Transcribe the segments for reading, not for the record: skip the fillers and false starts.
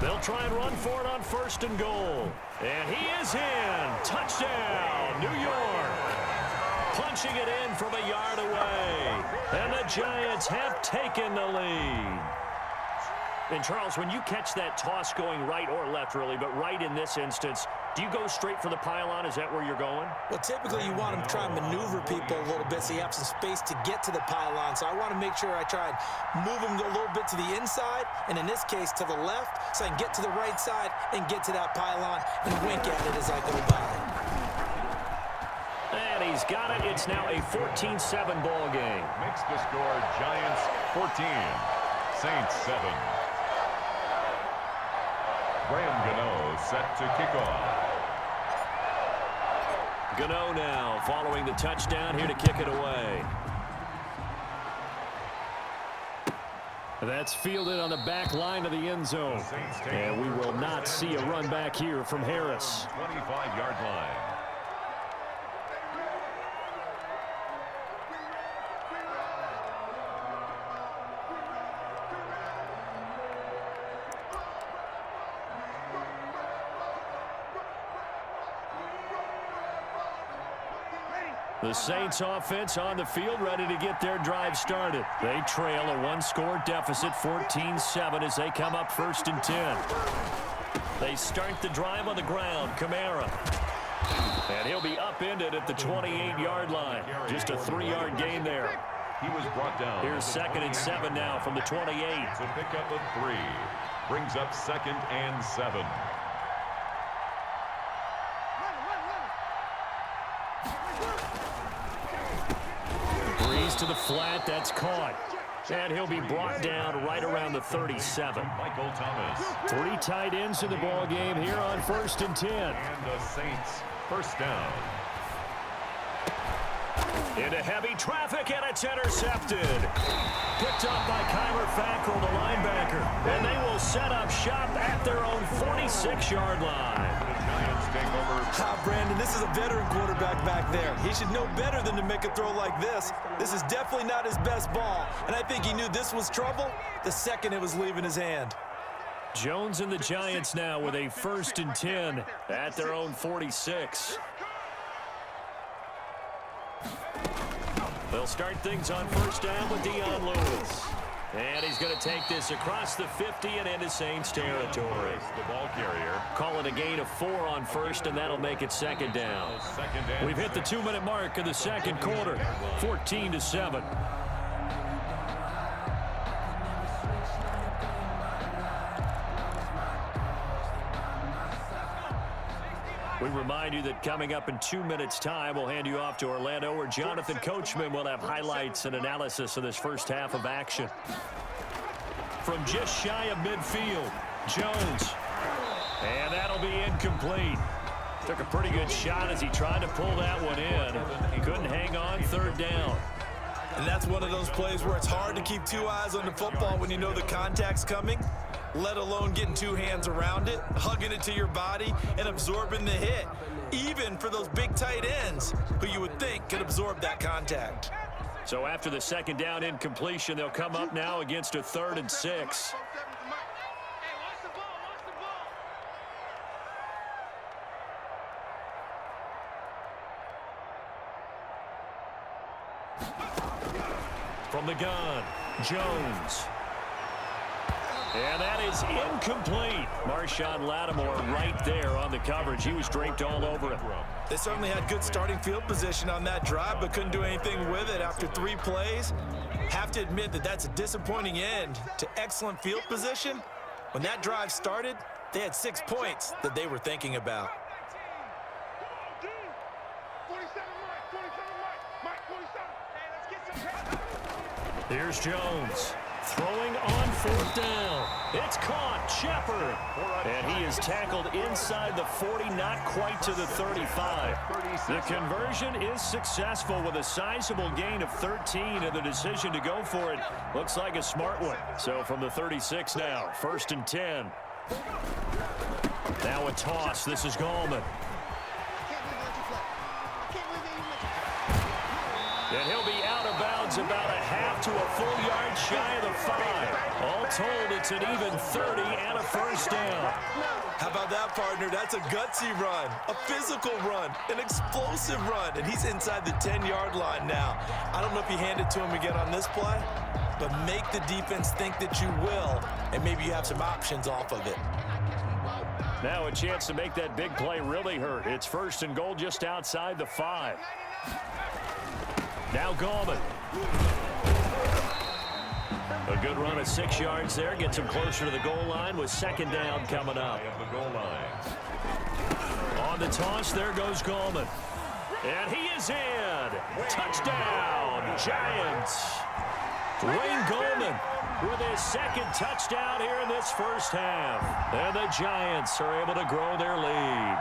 They'll try and run for it on 1st and goal. And he is in. Touchdown, New York. Punching it in from a yard away. And the Giants have taken the lead. And, Charles, when you catch that toss going right or left, really, but right in this instance, do you go straight for the pylon? Is that where you're going? Well, typically you want to try and maneuver people a little bit so you have some space to get to the pylon. So I want to make sure I try and move them a little bit to the inside, and in this case to the left, so I can get to the right side and get to that pylon and wink at it as I go by. And he's got it. It's now a 14-7 ball game. Makes the score Giants 14, Saints 7. Graham Gano set to kick off. Gano now following the touchdown here to kick it away. That's fielded on the back line of the end zone. And we will not see a run back here from Harris. 25-yard line. The Saints offense on the field ready to get their drive started. They trail a one-score deficit, 14-7, as they come up 1st and 10. They start the drive on the ground. Kamara. And he'll be upended at the 28-yard line. Just a 3-yard gain there. He was brought down. Here's 2nd and 7 now from the 28. It's a pickup of 3. Brings up 2nd and 7. To the flat, that's caught. And he'll be brought down right around the 37. Michael Thomas. 3 tight ends in the ball game here on 1st and 10. And the Saints 1st down. Into heavy traffic, and it's intercepted. Picked up by Kyler Fackrell, the linebacker. And they will set up shop at their own 46-yard line. Brandon, this is a veteran quarterback back there. He should know better than to make a throw like this. This is definitely not his best ball, and I think he knew this was trouble the second it was leaving his hand. Jones and the Giants now with a 1st and 10 at their own 46. They'll start things on 1st down with Dion Lewis. And he's going to take this across the 50 and into Saints territory. The ball carrier. Call it a gain of 4 on 1st, and that'll make it 2nd down. We've hit the 2-minute mark of the 2nd quarter, 14-7. We remind you that coming up in 2 minutes' time, we'll hand you off to Orlando, where Jonathan Coachman will have highlights and analysis of this first half of action. From just shy of midfield, Jones. And that'll be incomplete. Took a pretty good shot as he tried to pull that one in. He couldn't hang on, 3rd down. And that's one of those plays where it's hard to keep 2 eyes on the football when you know the contact's coming, let alone getting 2 hands around it, hugging it to your body, and absorbing the hit, even for those big tight ends who you would think could absorb that contact. So after the 2nd down incompletion, they'll come up now against a 3rd and 6. From the gun, Jones. And that is incomplete. Marshawn Lattimore right there on the coverage. He was draped all over it. They certainly had good starting field position on that drive, but couldn't do anything with it after 3 plays. Have to admit that that's a disappointing end to excellent field position. When that drive started, they had 6 points that they were thinking about. Here's Jones. Throwing on 4th down. It's caught. Shepard. And he is tackled inside the 40, not quite to the 35. The conversion is successful with a sizable gain of 13, and the decision to go for it looks like a smart one. So from the 36 now, 1st and 10. Now a toss. This is Gallman. And he'll be out of bounds about a half to a full yard shy of the 5. All told, it's an even 30 and a first down. How about that, partner? That's a gutsy run, a physical run, an explosive run, and he's inside the 10-yard line now. I don't know if you hand it to him again on this play, but make the defense think that you will, and maybe you have some options off of it. Now a chance to make that big play really hurt. It's first and goal just outside the 5. Now Gallman. A good run of 6 yards there. Gets him closer to the goal line with second down coming up. On the toss, there goes Gallman. And he is in. Touchdown, Giants. Wayne Gallman with his second touchdown here in this first half. And the Giants are able to grow their lead.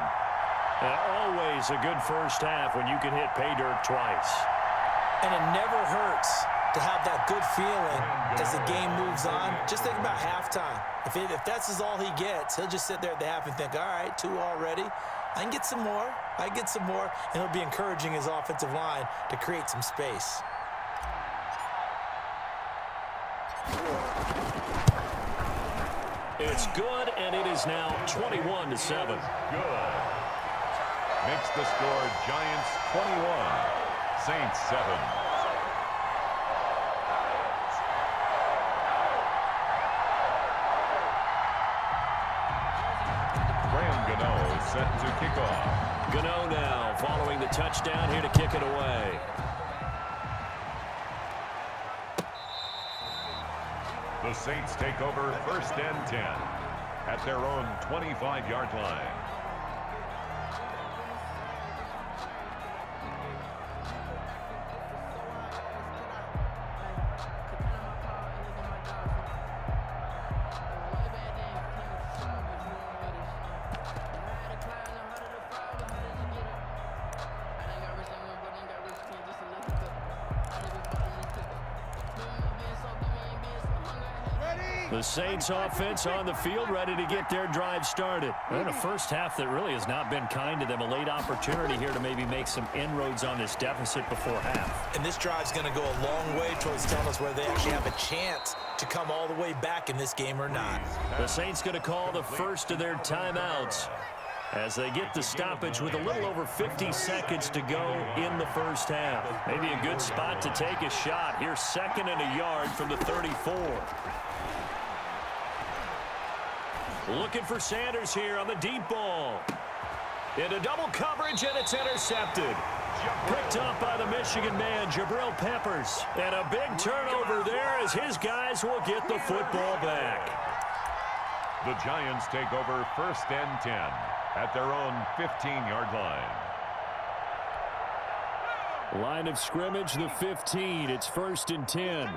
Always a good first half when you can hit pay dirt twice. And it never hurts to have that good feeling as the game moves on. Just think about halftime. If that's all he gets, he'll just sit there at the half and think, all right, 2 already. I can get some more. I can get some more. And he'll be encouraging his offensive line to create some space. It's good, and it is now 21-7. Good. Makes the score Giants 21, Saints 7. Set to kick off. Gano now following the touchdown here to kick it away. The Saints take over first and 10 at their own 25-yard line. The Saints offense on the field, ready to get their drive started. And a first half that really has not been kind to them. A late opportunity here to maybe make some inroads on this deficit before half. And this drive's going to go a long way towards telling us whether they actually have a chance to come all the way back in this game or not. The Saints going to call the first of their timeouts as they get the stoppage with a little over 50 seconds to go in the first half. Maybe a good spot to take a shot. Here's 2nd and a yard from the 34. Looking for Sanders here on the deep ball. Into double coverage, and it's intercepted. Picked up by the Michigan man, Jabril Peppers. And a big turnover there as his guys will get the football back. The Giants take over first and 10 at their own 15-yard line. Line of scrimmage, the 15. It's 1st and 10.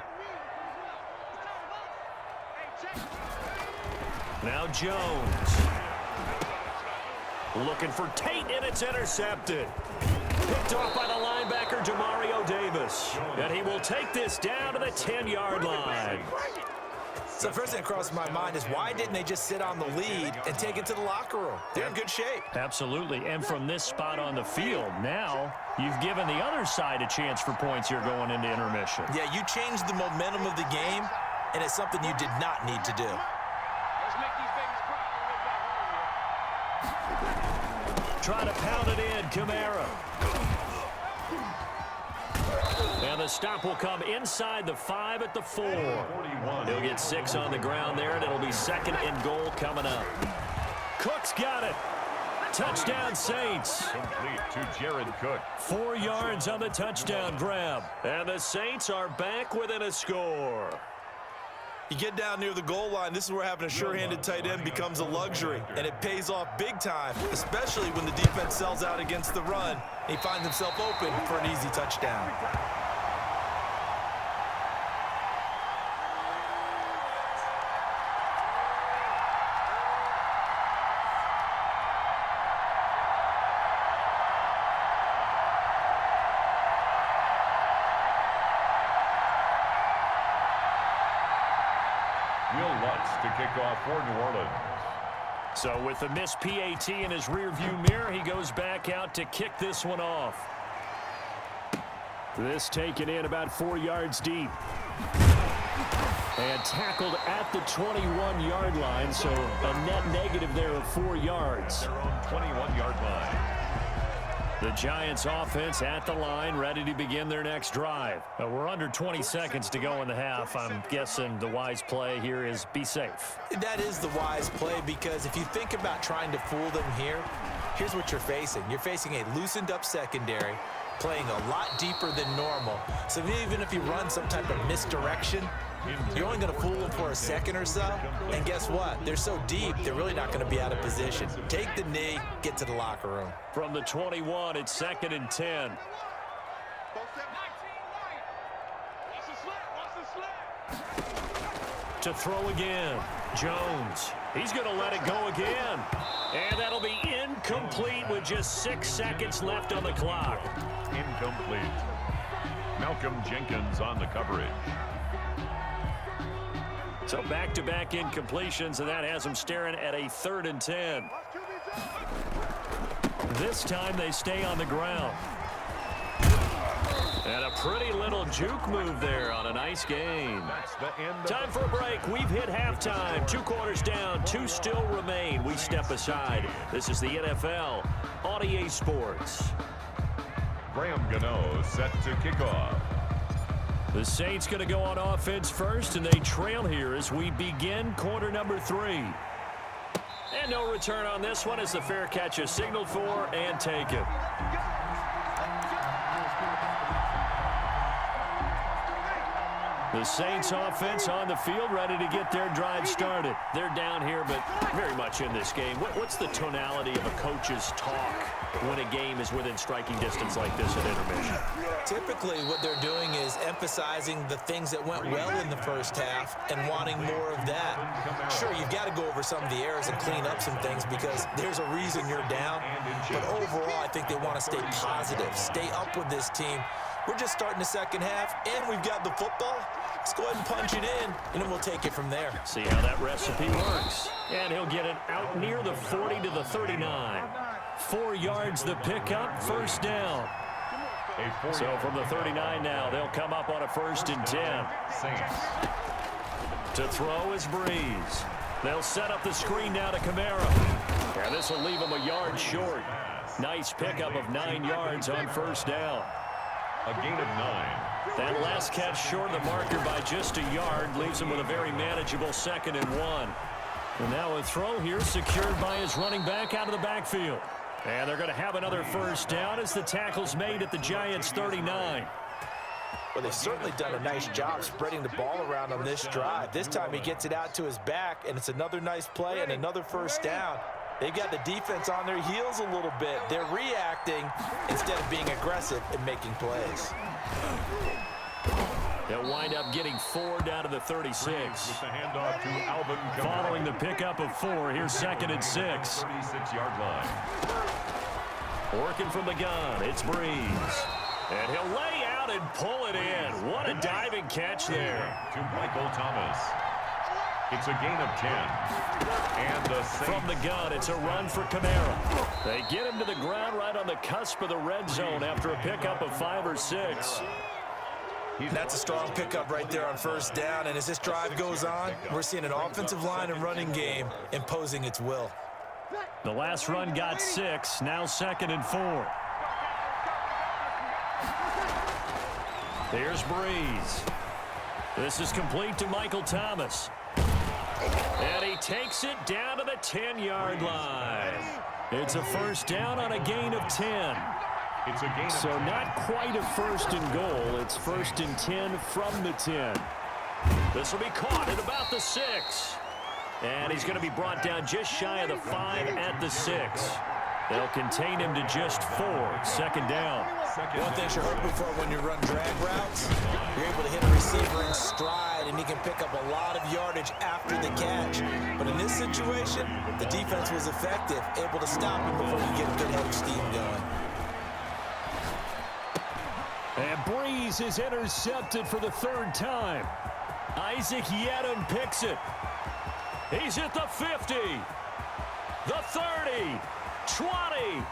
Now Jones. Looking for Tate, and it's intercepted. Picked off by the linebacker, Demario Davis. And he will take this down to the 10-yard line. So first thing that crosses my mind is why didn't they just sit on the lead and take it to the locker room? They're in good shape. Absolutely. And from this spot on the field, now you've given the other side a chance for points here going into intermission. Yeah, you changed the momentum of the game, and it's something you did not need to do. Try to pound it in, Kamara. And the stop will come inside the 5 at the 4. He'll get 6 on the ground there, and it'll be 2nd and goal coming up. Cook's got it. Touchdown, Saints. Complete to Jared Cook. 4 yards on the touchdown grab. And the Saints are back within a score. You get down near the goal line, this is where having a sure-handed tight end becomes a luxury, and it pays off big time, especially when the defense sells out against the run. He finds himself open for an easy touchdown. To kick off for New Orleans. So with the missed PAT in his rearview mirror, he goes back out to kick this one off. This taken in about 4 yards deep. And tackled at the 21-yard line, so a net negative there of 4 yards. Their own 21-yard line. The Giants offense at the line, ready to begin their next drive. We're under 20 seconds to go in the half. I'm guessing the wise play here is be safe. That is the wise play, because if you think about trying to fool them here, here's what you're facing. You're facing a loosened up secondary, playing a lot deeper than normal. So even if you run some type of misdirection, you're only going to fool them for a second or so. And guess what? They're so deep, they're really not going to be out of position. Take the knee, get to the locker room. From the 21, it's 2nd and 10. To throw again, Jones. He's going to let it go again. And that'll be incomplete with just 6 seconds left on the clock. Incomplete. Malcolm Jenkins on the coverage. So back-to-back incompletions, and that has them staring at a 3rd and 10. This time they stay on the ground. And a pretty little juke move there on a nice gain. That's the end. Time for a break. We've hit halftime. 2 quarters down. 2 still remain. We step aside. This is the NFL on EA Sports. Graham Gano set to kick off. The Saints going to go on offense first, and they trail here as we begin quarter number 3. And no return on this one as the fair catch is signaled for and taken. The Saints offense on the field, ready to get their drive started. They're down here, but very much in this game. What's the tonality of a coach's talk when a game is within striking distance like this at intermission? Typically, what they're doing is emphasizing the things that went well in the first half and wanting more of that. Sure, you've got to go over some of the errors and clean up some things because there's a reason you're down. But overall, I think they want to stay positive, stay up with this team. We're just starting the second half, and we've got the football. Let's go ahead and punch it in, and then we'll take it from there. See how that recipe works. And he'll get it out near the 40 to the 39. 4 yards the pickup, first down. So from the 39 now, they'll come up on a 1st and 10. To throw is Breeze. They'll set up the screen now to Kamara. And this will leave him a yard short. Nice pickup of 9 yards on 1st down. A gain of 9. That last catch short of the marker by just a yard leaves him with a very manageable 2nd and 1. And now a throw here secured by his running back out of the backfield. And they're going to have another 1st down as the tackle's made at the Giants' 39. Well, they've certainly done a nice job spreading the ball around on this drive. This time he gets it out to his back, and it's another nice play and another 1st down. They've got the defense on their heels a little bit. They're reacting instead of being aggressive and making plays. They'll wind up getting 4 down to the 36. With the handoff to Alvin Kamara. Following the pickup of 4, here's 2nd and 6. 36-yard line. Working from the gun, it's Breeze. And he'll lay out and pull it in. What a diving catch there. To Michael Thomas. It's a gain of 10. And the Saints. From the gun, it's a run for Kamara. They get him to the ground right on the cusp of the red zone after a pickup of 5 or 6. That's a strong pickup right there on 1st down, and as this drive goes on, we're seeing an offensive line and running game imposing its will. The last run got 6, now 2nd and 4. Here's Breeze. This is complete to Michael Thomas. And he takes it down to the 10-yard line. It's a 1st down on a gain of 10. It's a gain. So not quite a 1st and goal. It's 1st and 10 from the 10. This will be caught at about the 6. And he's going to be brought down just shy of the 5 at the 6. They'll contain him to just 4. 2nd down. One thing you're hoping for when you run drag routes, you're able to hit a receiver in stride, and he can pick up a lot of yardage after the catch. But in this situation, the defense was effective, able to stop him before you get a good head of steam going. And Breeze is intercepted for the 3rd time. Isaac Yedem picks it. He's at the 50, the 30, 20.